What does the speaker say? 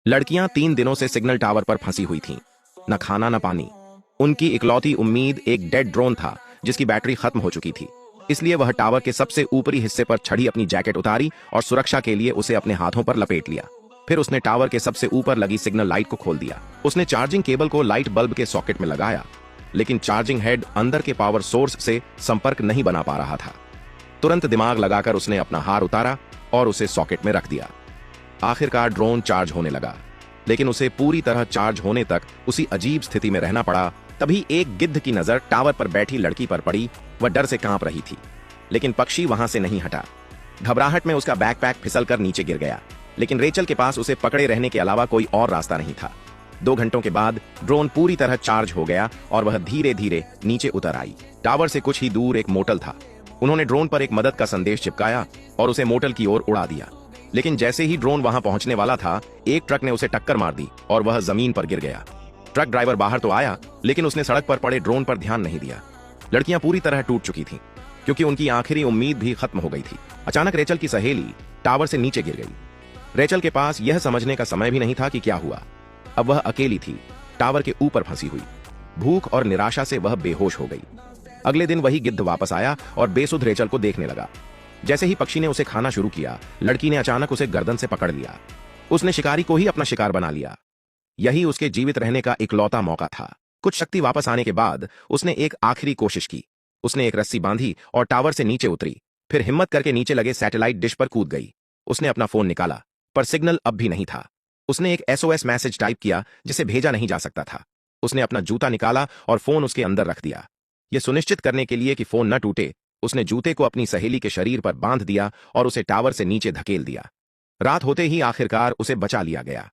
लड़कियां 3 दिनों से सिग्नल टावर पर फंसी हुई थीं। न खाना न पानी। उनकी इकलौती उम्मीद एक डेड ड्रोन था जिसकी बैटरी खत्म हो चुकी थी। इसलिए वह टावर के सबसे ऊपरी हिस्से पर चढ़ी अपनी जैकेट उतारी और सुरक्षा के लिए उसे अपने हाथों पर लपेट लिया। फिर उसने टावर के सबसे ऊपर लगी सिग्नल लाइट को खोल दिया। उसने चार्जिंग केबल को लाइट बल्ब के सॉकेट में लगाया, लेकिन चार्जिंग हेड अंदर के पावर सोर्स से संपर्क नहीं बना पा रहा था। तुरंत दिमाग लगाकर उसने अपना हार उतारा और उसे सॉकेट में रख दिया। आखिरकार ड्रोन चार्ज होने लगा, लेकिन उसे पूरी तरह चार्ज होने तक उसी अजीब स्थिति में रहना पड़ा। तभी एक गिद्ध की नजर टावर पर बैठी लड़की पर पड़ी। वह डर से कांप रही थी, लेकिन पक्षी वहां से नहीं हटा। घबराहट में उसका बैकपैक फिसलकर नीचे गिर गया, लेकिन रेचल के पास उसे पकड़े रहने के अलावा कोई और रास्ता नहीं था। 2 घंटों के बाद ड्रोन पूरी तरह चार्ज हो गया और वह धीरे धीरे नीचे उतर आई। टावर से कुछ ही दूर एक मोटल था। उन्होंने ड्रोन पर एक मदद का संदेश चिपकाया और उसे मोटल की ओर उड़ा दिया। लेकिन जैसे ही ड्रोन वहां पहुंचने वाला था, एक ट्रक ने उसे टक्कर मार दी और वह जमीन पर गिर गया। ट्रक ड्राइवर बाहर तो आया, लेकिन उसने सड़क पर पड़े ड्रोन पर ध्यान नहीं दिया। लड़कियां पूरी तरह टूट चुकी थीं, क्योंकि उनकी आखिरी उम्मीद भी खत्म हो गई थी। अचानक रेचल की सहेली टावर से नीचे गिर गई। रेचल के पास यह समझने का समय भी नहीं था कि क्या हुआ। अब वह अकेली थी, टावर के ऊपर फंसी हुई। भूख और निराशा से वह बेहोश हो गई। अगले दिन वही गिद्ध वापस आया और बेसुध रेचल को देखने लगा। जैसे ही पक्षी ने उसे खाना शुरू किया, लड़की ने अचानक उसे गर्दन से पकड़ लिया। उसने शिकारी को ही अपना शिकार बना लिया। यही उसके जीवित रहने का इकलौता मौका था। कुछ शक्ति वापस आने के बाद उसने एक आखिरी कोशिश की। उसने एक रस्सी बांधी और टावर से नीचे उतरी। फिर हिम्मत करके नीचे लगे सैटेलाइट डिश पर कूद गई। उसने अपना फोन निकाला, पर सिग्नल अब भी नहीं था। उसने एक SOS मैसेज टाइप किया जिसे भेजा नहीं जा सकता था। उसने अपना जूता निकाला और फोन उसके अंदर रख दिया। यह सुनिश्चित करने के लिए कि फोन न टूटे, उसने जूते को अपनी सहेली के शरीर पर बांध दिया और उसे टावर से नीचे धकेल दिया। रात होते ही आखिरकार उसे बचा लिया गया।